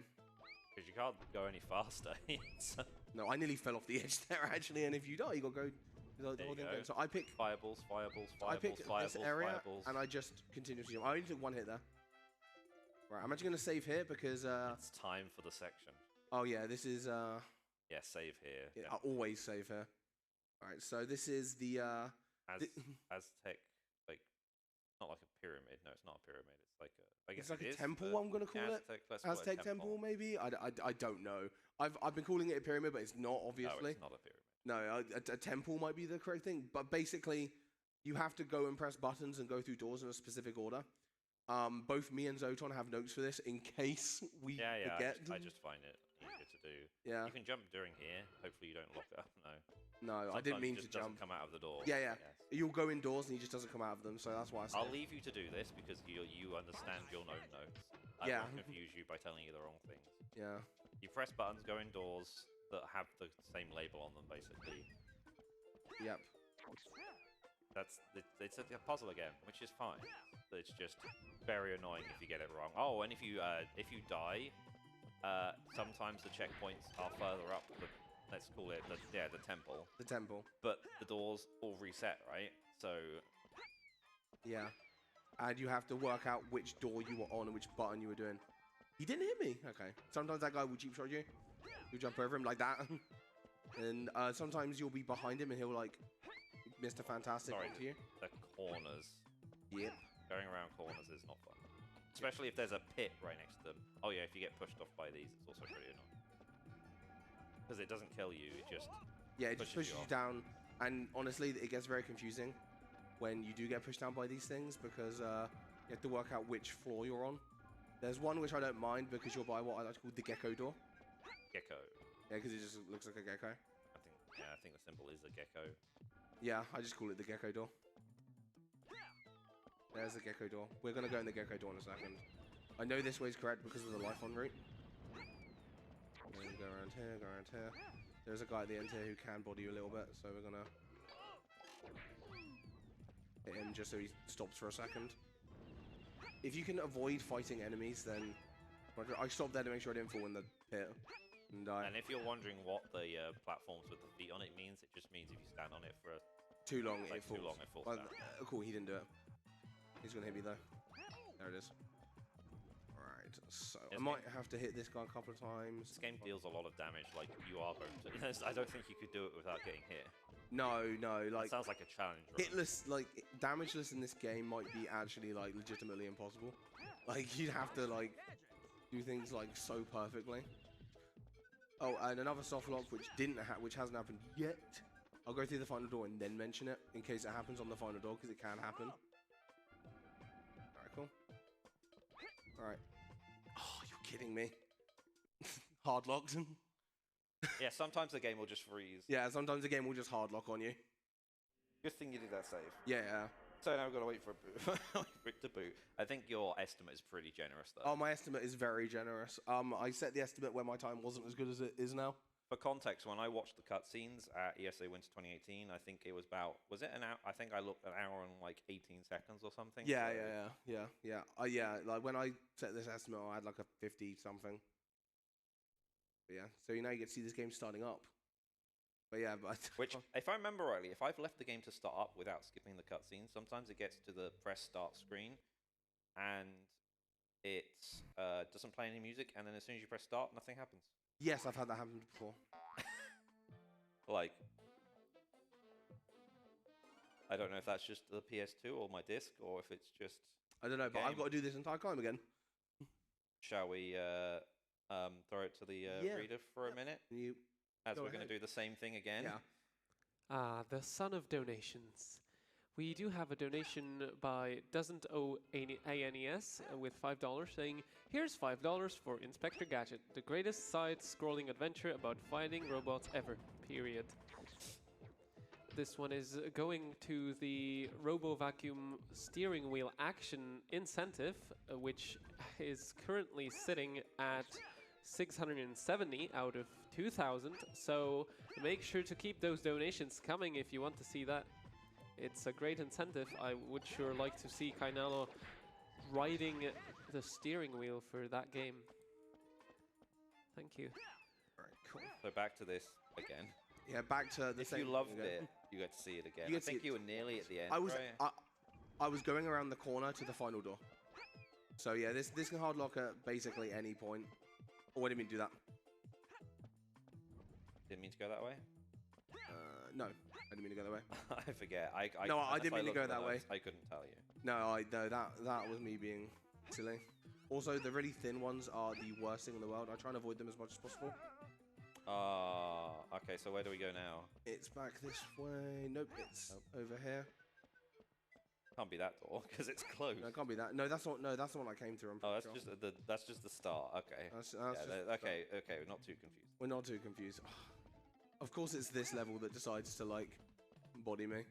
Because you can't go any faster. So
no, I nearly fell off the edge there, actually, and if you die, you got to go...
There you go.
So I pick...
Fireballs,
I pick this area,
fireballs.
and I just continuously jump. I only took one hit there. Right, I'm actually going to save here because...
It's time for the section.
Oh, yeah, this is...
Yeah, save here.
Yeah, I always save here. Alright, so this is the...
Aztec, like... Not like a pyramid. No, it's not a pyramid. It's like a... I guess
it's like
it
a temple, I'm going to call it. Aztec temple, maybe? I don't know. I've been calling it a pyramid, but it's not, obviously.
No, it's not a pyramid.
No, a temple might be the correct thing. But basically, you have to go and press buttons and go through doors in a specific order. Both me and Zoton have notes for this in case we forget.
I just find it easier to do.
Yeah.
You can jump during here. Hopefully you don't lock it up. No.
No,
Sometimes
I didn't mean
it just
to jump.
doesn't come out of the door.
Yeah.
Yes.
You'll go indoors and he just doesn't come out of them, so that's why I said.
I'll leave you to do this because you understand your own notes. I
Yeah.
won't confuse you by telling you the wrong things.
Yeah.
You press buttons, go indoors that have the same label on them, basically.
Yep.
It's a puzzle again, which is fine. But it's just very annoying if you get it wrong. Oh, and if you die, sometimes the checkpoints are further up. Let's call it the temple.
The temple.
But the doors all reset, right? So
yeah, and you have to work out which door you were on and which button you were doing. He didn't hit me. Okay. Sometimes that guy will cheap shot you. You jump over him like that, and sometimes you'll be behind him and he'll like Mr. Fantastic to you.
The corners.
Yep.
Going around corners is not fun, especially if there's a pit right next to them. Oh yeah, if you get pushed off by these, it's also pretty annoying. Because it doesn't kill you, it just
pushes you down, and honestly, it gets very confusing when you do get pushed down by these things because you have to work out which floor you're on. There's one which I don't mind because you're by what I like to call the gecko door.
Gecko.
Yeah, because it just looks like a gecko.
I think the symbol is a gecko.
Yeah, I just call it the gecko door. There's the gecko door. We're gonna go in the gecko door in a second. I know this way's correct because of the life on route. Go around here, go around here. There's a guy at the end here who can body you a little bit, so we're gonna hit him just so he stops for a second. If you can avoid fighting enemies, then I stopped there to make sure I didn't fall in the pit and die.
And if you're wondering what the platforms with the feet on it means, it just means if you stand on it for
too long,
it falls
well,
down.
Cool, he didn't do it. He's gonna hit me though. There it is. Alright, so I might have to hit this guy a couple of times.
This game deals a lot of damage, like you are going to. I don't think you could do it without getting hit.
No, like...
That sounds like a challenge, right?
Hitless, like, damageless in this game might be actually, like, legitimately impossible. Like, you'd have to, like, do things, like, so perfectly. Oh, and another soft lock which hasn't happened yet. I'll go through the final door and then mention it in case it happens on the final door, because it can happen. Alright, cool. Alright. Oh, you're kidding me. Hard locked.
Yeah, sometimes the game will just freeze.
Yeah, sometimes the game will just hard lock on you.
Good thing you did that save.
Yeah.
So now we've got to wait for it to boot. I think your estimate is pretty generous, though.
Oh, my estimate is very generous. I set the estimate when my time wasn't as good as it is now.
For context, when I watched the cutscenes at ESA Winter 2018, I think it was about, was it an hour? I think I looked an hour and like 18 seconds or something.
Yeah,
so
yeah. Like when I set this estimate, I had like a 50 something. But yeah, so now you get to see this game starting up. But yeah,
which, if I remember rightly, if I've left the game to start up without skipping the cutscene, sometimes it gets to the press start screen, and it doesn't play any music, and then as soon as you press start, nothing happens.
Yes, I've had that happen before.
Like, I don't know if that's just the PS2 or my disc, or if it's just...
I don't know, but I've got to do this entire time again.
Shall we throw it to the reader for a minute? As we're going to do the same thing again.
Yeah. The son of donations. We do have a donation by Doesn't Owe ANES with $5 saying, "Here's $5 for Inspector Gadget, the greatest side-scrolling adventure about fighting robots ever, period." This one is going to the Robo-Vacuum steering wheel action incentive, which is currently sitting at 670 out of 2,000. So make sure to keep those donations coming if you want to see that. It's a great incentive. I would sure like to see Kainalo riding the steering wheel for that game. Thank you.
Alright, cool.
So back to this again.
Yeah, back to the
if
same.
If you loved
again.
it, you get to see it again. I think you were nearly at the end.
I was going around the corner to the final door. So yeah, this can hard lock at basically any point. Oh, I didn't mean to do that.
Didn't mean to go that way?
No, I didn't mean to go that way.
I forget. I
didn't mean to go that way.
I couldn't tell you.
No, that was me being silly. Also, the really thin ones are the worst thing in the world. I try and avoid them as much as possible.
Okay, so where do we go now?
It's back this way. Nope, it's over here.
Can't be that door because it's closed.
No, it can't be that. No, that's not. No, that's the one I came through.
That's just the start. Okay. Okay. We're not too confused.
We're not too confused. Of course, it's this level that decides to like body me.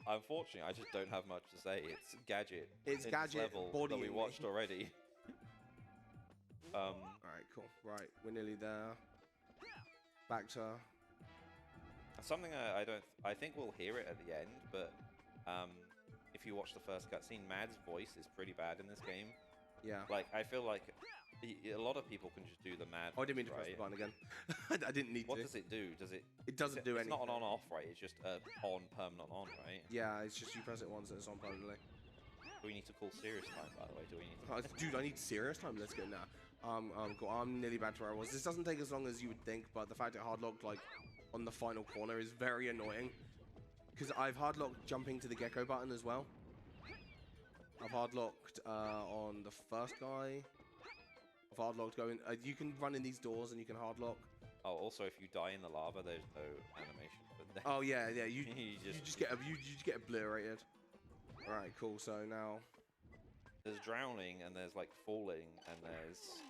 Unfortunately, I just don't have much to say. It's Gadget.
It's Gadget
level
bodying
that we watched already.
Alright, cool. Right, we're nearly there. Back to
something I think we'll hear it at the end, but if you watch the first cutscene, Mad's voice is pretty bad in this game.
Yeah.
Like, I feel like a lot of people can just do the Mad.
Oh, I didn't mean to press the button again. I didn't need to.
What does it do? Does it?
It doesn't do anything.
It's not an on-off, right? It's just on, permanent on, right?
Yeah, it's just you press it once and it's on permanently.
Do we need to call serious time, by the way? Do we need to...
Dude, I need serious time. Let's go now. Cool. I'm nearly back to where I was. This doesn't take as long as you would think, but the fact it hard locked like on the final corner is very annoying. Because I've hard locked jumping to the gecko button as well. I've hard locked on the first guy. I've hard locked going. You can run in these doors and you can hard lock.
Oh, also if you die in the lava, there's no animation. But
oh yeah. You just get obliterated. All right, cool. So now.
There's drowning, and there's like falling, and there's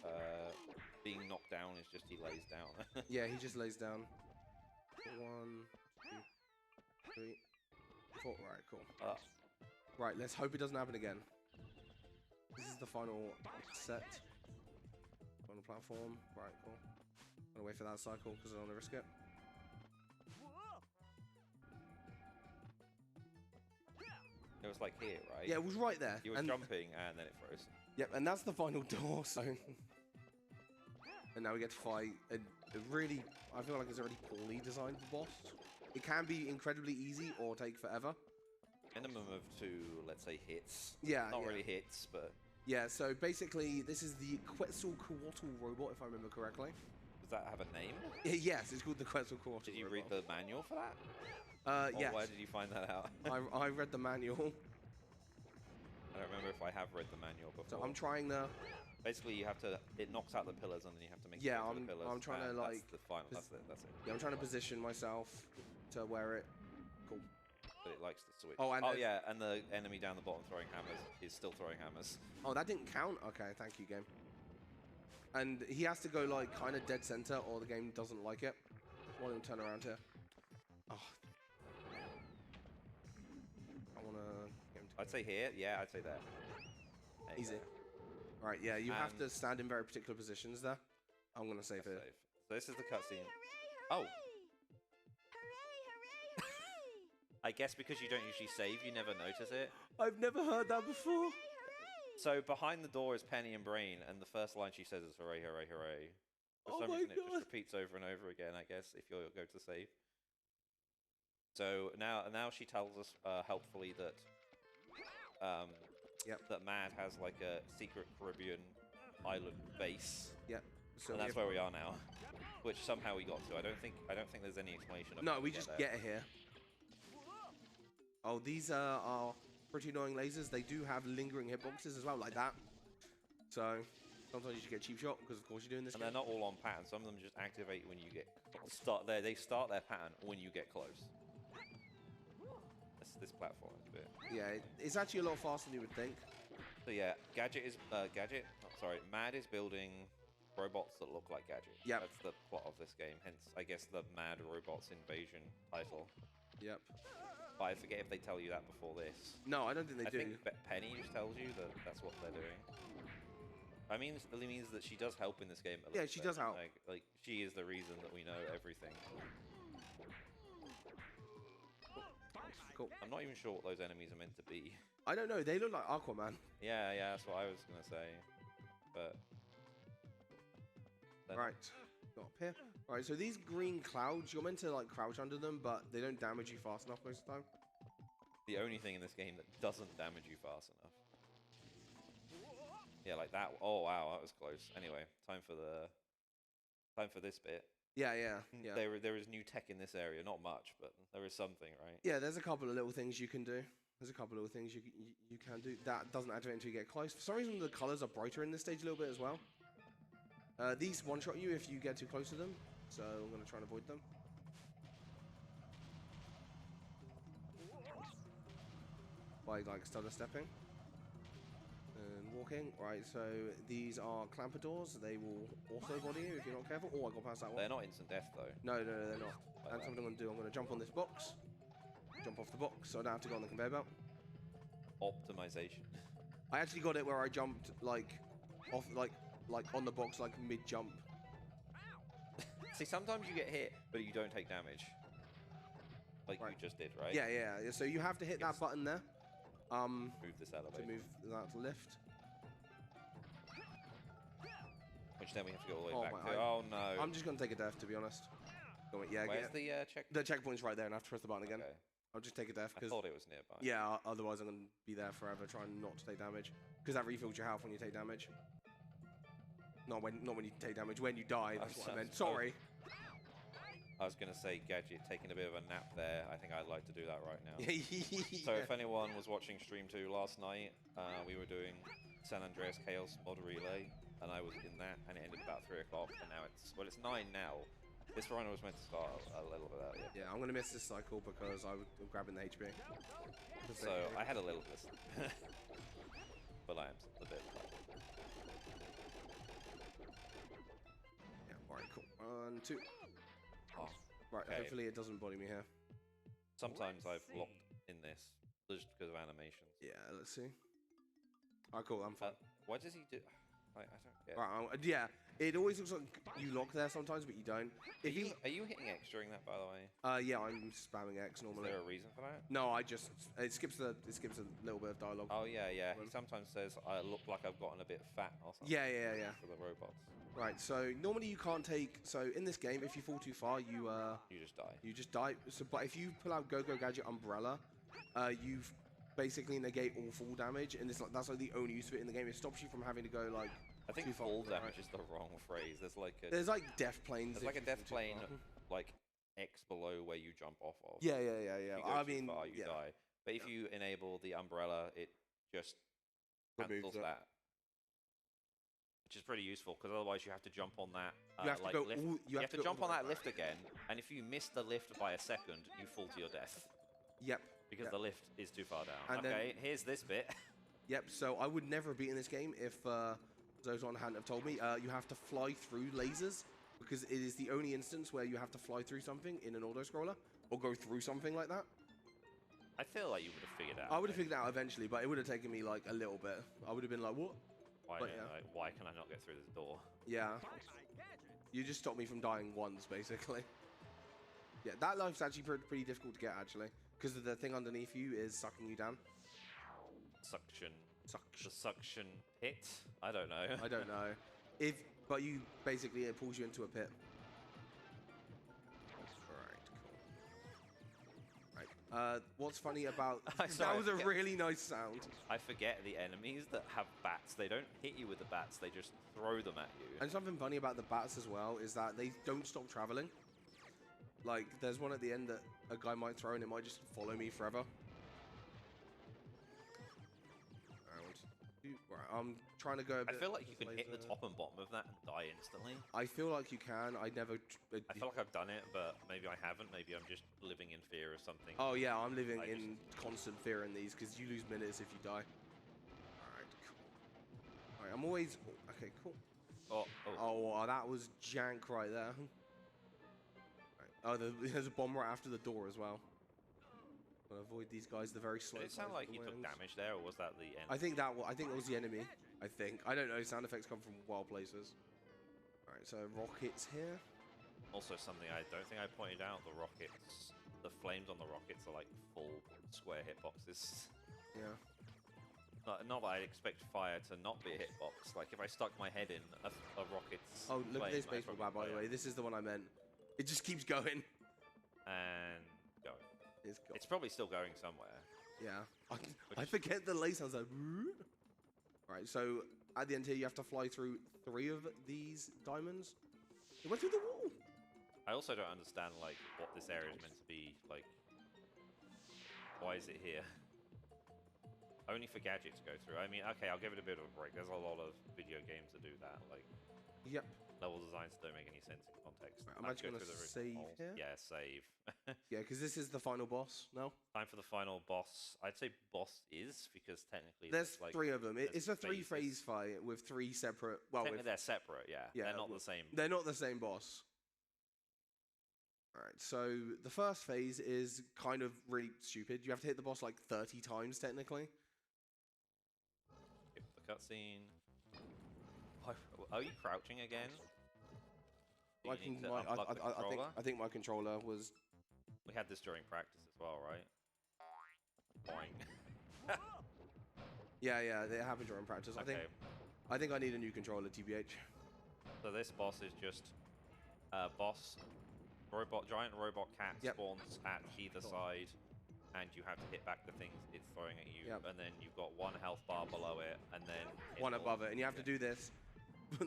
being knocked down is just he lays down.
Yeah, he just lays down. 1, 2, 3, 4. Right, cool. Right, let's hope it doesn't happen again. This is the final set. Final platform. Right, cool. I'm gonna wait for that cycle because I don't want to risk it.
It was like here, right?
Yeah, it was right there.
You were jumping and then it froze.
Yep, and that's the final door, so... And now we get to fight a really... I feel like it's a really poorly designed boss. It can be incredibly easy or take forever.
Minimum of 2, let's say, hits.
Yeah,
Not really hits, but...
Yeah, so basically, this is the Quetzalcoatl robot, if I remember correctly.
Does that have a name?
Yes, it's called the Quetzalcoatl
Did you
robot.
read the manual for that?
Yes.
Where did you find that out?
I read the manual.
I don't remember if I have read the manual before.
So I'm trying to.
Basically, you have to. It knocks out the pillars, and then you have to make.
Yeah,
space for the pillars,
I'm trying to
and
like.
That's the final. That's it. That's it.
Yeah, I'm trying to position myself to where it. Cool.
But it likes to switch.
Oh, and
yeah, and the enemy down the bottom throwing hammers is still throwing hammers.
Oh, that didn't count. Okay, thank you, game. And he has to go like kind of dead center, or the game doesn't like it. Want him to turn around here. Oh. I wanna. Get him to
I'd say here. Yeah, I'd say there.
Easy. Right, yeah, you have to stand in very particular positions there. I'm gonna save here.
So this is the cutscene. Oh. I guess because you don't usually save, you never notice it.
I've never heard that before.
So behind the door is Penny and Brain, and the first line she says is "Hooray, hooray, hooray." For some reason, it just repeats over and over again. I guess if you go to save. So now she tells us helpfully that that Mad has like a secret Caribbean island base.
Yep. So
and that's where we are now, which somehow we got to. I don't think there's any explanation of.
No, we just get here. Oh, these are pretty annoying lasers. They do have lingering hitboxes as well, like that. So sometimes you should get a cheap shot because, of course, you're doing this.
And they're not all on pattern. Some of them just activate when you get They start their pattern when you get close. This platform is a bit.
Yeah, it's actually a lot faster than you would think.
So yeah, Mad is building robots that look like Gadget.
Yep.
That's the plot of this game. Hence, I guess the Mad Robots Invasion title.
Yep.
But I forget if they tell you that before this.
No, I don't think they do.
I think Penny just tells you that that's what they're doing. I mean, it really means that she does help in this game.
Yeah, she does help.
Like she is the reason that we know everything.
Cool.
I'm not even sure what those enemies are meant to be.
I don't know. They look like Aquaman.
Yeah, that's what I was gonna say. But
right, got up here. Right, so these green clouds, you're meant to like crouch under them, but they don't damage you fast enough most of the time.
The only thing in this game that doesn't damage you fast enough. Yeah, like that. Oh wow, that was close. Anyway, time for this bit.
Yeah.
There is new tech in this area, not much, but there is something, right?
Yeah, there's a couple of little things you can do. There's a couple of little things you can do. That doesn't activate until you get close. For some reason, the colors are brighter in this stage a little bit as well. These one-shot you if you get too close to them, so I'm going to try and avoid them. By like stutter stepping and walking. Right, so these are clamper doors. They will also body you if you're not careful. Oh, I got past that one.
They're not instant death though.
No, they're not. And something I'm going to do, I'm going to jump on this box. Jump off the box, so I don't have to go on the conveyor belt.
Optimization.
I actually got it where I jumped like off like on the box like mid-jump.
See, sometimes you get hit, but you don't take damage. Like
Right.
you just did, right?
Yeah. So you have to hit that button there.
Move this elevator.
To move that to lift.
Which then we have to go all the way
Oh
back
my-
to. Oh no.
I'm just gonna take a death to be honest. Go on, yeah,
Where's the check?
the checkpoint's right there, and I have to press the button again.
Okay.
I'll just take a death
I
because
thought it was nearby.
yeah, otherwise I'm gonna be there forever trying not to take damage because that refills your health when you take damage. Not when you take damage. When you die, that's what I meant. Sorry.
I was going to say Gadget taking a bit of a nap there. I think I'd like to do that right now. So if anyone was watching Stream 2 last night, we were doing San Andreas Chaos mod relay, and I was in that, and it ended about 3 o'clock, and now it's 9 now. This run was meant to start a little bit earlier.
Yeah, I'm gonna miss this cycle because I'm grabbing the HP.
So I had a little miss, but I am a bit.
Yeah, alright, cool. 1, 2.
Oh,
Right,
okay.
hopefully it doesn't body me here.
Sometimes I've locked in this just because of animations.
Yeah, let's see. Alright, cool, I'm fine.
What does he do? I don't get.
Right, yeah, it always looks like you lock there sometimes, but you don't.
Are you hitting X during that, by the way?
Yeah, I'm spamming X normally.
Is there a reason for that?
No, it skips a little bit of dialogue.
Oh yeah. He sometimes says, "I look like I've gotten a bit fat" or something.
Yeah.
For the robots.
Right, so normally you can't take. So in this game, if you fall too far, you
just die.
You just die. So, but if you pull out Go Gadget Umbrella, you basically negate all fall damage, and that's like the only use of it in the game. It stops you from having to go like.
I think
too far
fall
to the right.
damage is the wrong phrase. There's
like death planes.
There's like a death plane, like X below where you jump off of.
Yeah.
If you go
I
too
mean,
far, you die. But if you enable the umbrella, it just
Removes
cancels
it.
that. Which is pretty useful, because otherwise you have to jump on that
You have to
like
go
lift.
all-
You have to jump
all
on
the way
that
back.
lift again, and if you miss the lift by a second, you fall to your death.
Yep.
Because
Yep.
the lift is too far down.
And then-
Okay, here's this bit.
Yep. So I would never have beaten this game if Zozon hadn't have told me. You have to fly through lasers because it is the only instance where you have to fly through something in an auto scroller or go through something like that.
I feel like you would have figured out.
I would have figured it out eventually, but it would have taken me like a little bit. I would have been like, what?
Why,
but yeah.
like, why can I not get through this door?
Yeah.
Gadget.
You just stopped me from dying once, basically. Yeah, that life's actually pretty difficult to get, actually. Because the thing underneath you is sucking you down.
Suction. The
Suction.
suction hit? I don't know.
I don't know. But you basically, it pulls you into a pit. Alright, cool. Right. What's funny about...
Sorry,
that was a really nice sound.
I forget the enemies that have bats. They don't hit you with the bats, they just throw them at you.
And something funny about the bats as well is that they don't stop traveling. Like, there's one at the end that a guy might throw and it might just follow me forever. Right, I'm trying to go a
I
bit
feel like you can hit the
laser.
top and bottom of that and die instantly.
I feel like you can. I never...
I feel like I've done it, but maybe I haven't. Maybe I'm just living in fear of something.
Oh yeah, I'm living
I
in constant fear in these because you lose minutes if you die. Alright, cool. Alright, I'm always... Okay, cool.
Oh.
Oh, that was jank right there. Right. Oh, there's a bomb right after the door as well. Gotta avoid these guys, they're very slow.
Did it sound
guys
like
with
you
the
took
wings.
damage there, or was that the end?
I think that was the enemy. I think. I don't know. Sound effects come from wild places. Alright, so rockets here.
Also, something I don't think I pointed out: the rockets, the flames on the rockets are like full square hitboxes.
Yeah.
Not that I'd expect fire to not be a hitbox. Like if I stuck my head in a rocket's
Oh, look at
flame,
this
I'd
baseball bat,
probably
by the
fire.
way. This is the one I meant. It just keeps going.
And go.
It's got,
It's probably still going somewhere.
yeah. I forget the lay sounds like. Right, so at the end here, you have to fly through 3 of these diamonds. It went through the wall.
I also don't understand like what this area is meant to be like. Why is it here? Only for Gadget to go through. I mean, okay, I'll give it a bit of a break. There's a lot of video games that do that. Like
Yep.
level designs don't make any sense in context.
Right, I'm
Time
actually
go
gonna
through the
save
holes.
here.
Yeah, save.
Yeah, because this is the final boss now.
Time for the final boss. I'd say boss is because technically
There's
like
3 of them. It's a
there's
3-phase fight with 3 separate. Well,
technically they're separate. Yeah,
Yeah,
they're not
well,
the same.
they're not the same boss. Alright, so the first phase is kind of really stupid. You have to hit the boss like 30 times, technically.
Skip the cutscene. Are you crouching again? Do you need to unplug the controller?
I think my controller was...
We had this during practice as well, right? Boing.
Yeah, it happened during practice.
Okay,
I think I need a new controller, TBH.
so this boss is just boss giant robot cat
Yep.
spawns at either side, and you have to hit back the things it's throwing at you.
Yep.
And then you've got 1 health bar below it, and then
One above it, and you have to do this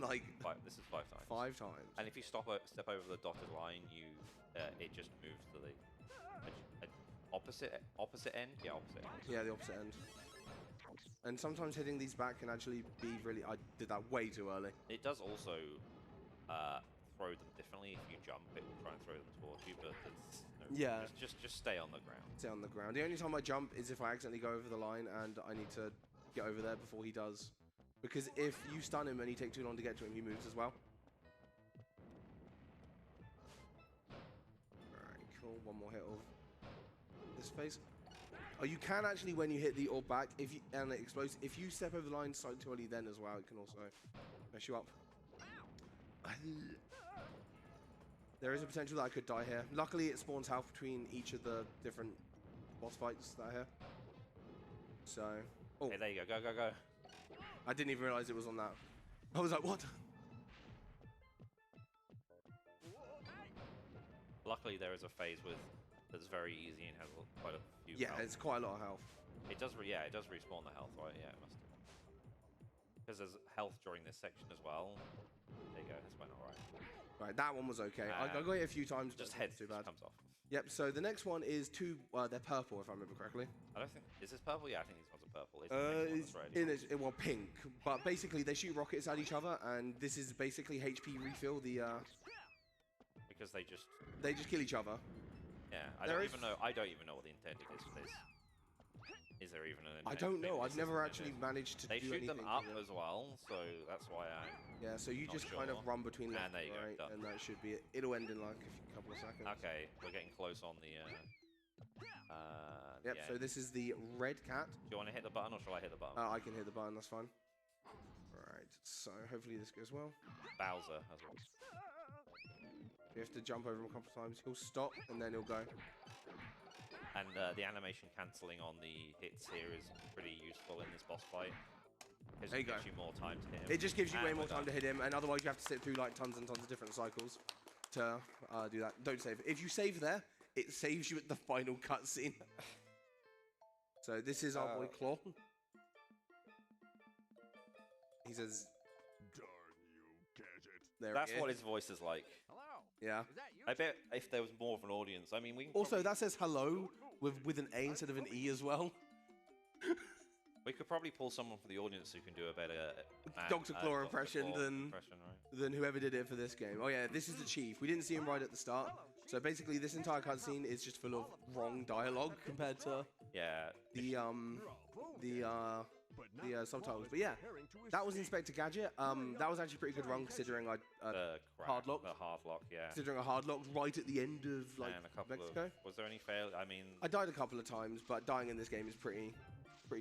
like
This is 5 times.
5 times.
And if you step over the dotted line, it just moves to the opposite end. Yeah, opposite end.
Yeah, the opposite end. And sometimes hitting these back can actually be really... I did that way too early.
It does also throw them differently. If you jump, it will try and throw them towards you, but it's,
Yeah.
just stay on the ground.
Stay on the ground. The only time I jump is if I accidentally go over the line and I need to get over there before he does. Because if you stun him and you take too long to get to him, he moves as well. Alright, cool. One more hit of this phase. Oh, you can actually, when you hit the orb back, and it explodes, if you step over the line slightly too early then as well, it can also mess you up. There is a potential that I could die here. Luckily, it spawns health between each of the different boss fights that are here. So... Oh,
Okay, there you go. Go.
I didn't even realize it was on that. I was like, what?
Luckily, there is a phase that's very easy and has quite a few.
Yeah,
health.
it's quite a lot of health.
It does. Yeah, it does respawn the health, right? Yeah, it must. Because there's health during this section as well. There you go. This went all right.
Right, that one was okay. I got it a few times, but
Just
it's
head
not too bad.
comes off.
Yep, so the next one is they're purple, if I remember correctly.
I don't think is this purple? Yeah, I think these ones are purple? It's the next one that's red.
Well, pink. But basically, they shoot rockets at each other, and this is basically HP refill.
Because they just
kill each other.
Yeah, I don't even know what the intent is for this. Is there even an intent?
I don't know. I've never actually managed to do anything.
They shoot them up as well, so that's why I'm.
Yeah, so you just kind of run between left
and
and right, and that should be it. It'll end in like a couple of seconds.
Okay, we're getting close on the.
Yep. So this is the red cat.
Do you want to hit the button, or shall I hit the button?
I can hit the button. That's fine. Right. So hopefully this goes well.
Bowser as well.
You have to jump over him a couple of times. He'll stop, and then he'll go.
And the animation cancelling on the hits here is pretty useful in this boss fight. Because it gives you more time to hit him.
It just gives you way more time to hit him, and otherwise you have to sit through like tons and tons of different cycles to do that. Don't save. If you save there, it saves you at the final cutscene. So this is our boy Claw. He says,
"Darn you, Gadget."
There
That's what his voice is like.
Hello.
Yeah.
Is that you?
I bet if there was more of an audience, I mean, we can
Also, that says hello with an A instead of an E as well.
we could probably pull someone from the audience who can do a better
Dr. Claw impression
Claw
than
right?
than whoever did it for this game. Oh yeah, this is the chief. We didn't see him right at the start. So basically, this entire cutscene is just full of wrong dialogue compared to the subtitles. But yeah, that was Inspector Gadget. That was actually a pretty good run considering I hard locked.
The hard lock, yeah.
Considering I hard locked right at the end of like Mexico.
Was there any fail? I mean,
I died a couple of times, but dying in this game is pretty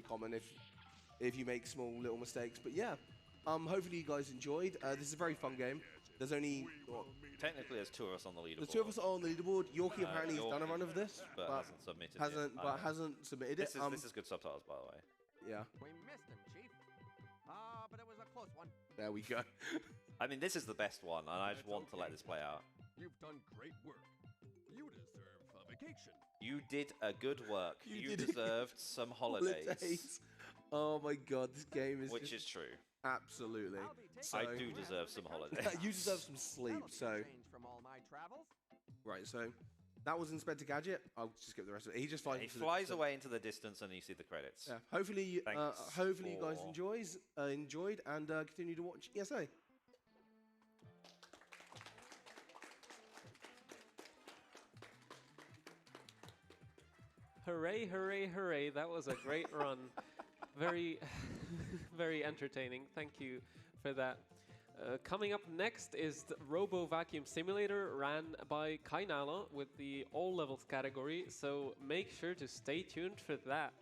common if you make small little mistakes. But yeah, hopefully you guys enjoyed. This is a very fun game. There's only
technically there's two of us on the leaderboard.
The two of us are on the leaderboard. Yorkie apparently has done a run of this,
but hasn't submitted.
Hasn't submitted it.
This is good subtitles, by the way.
Yeah.
We missed him, Chief. But it was a close one.
There we go.
I mean, this is the best one, and I just want to let this play out.
You've done great work. You deserve a vacation.
You did a good work. You deserved some holidays.
Oh my god, this game is
Which is true.
Absolutely. So,
I do deserve some holidays.
You deserve some sleep, so...
From all my travels.
Right, so... That was Inspector Gadget. I'll just skip the rest of it. He just flies.
He flies away into the distance, and you see the credits.
Yeah. Hopefully, you guys enjoyed, and continue to watch ESA.
Hooray, hooray, hooray. That was a great run. Very, very entertaining. Thank you for that. Coming up next is the Robo Vacuum Simulator ran by Kainala with the All Levels category, so make sure to stay tuned for that.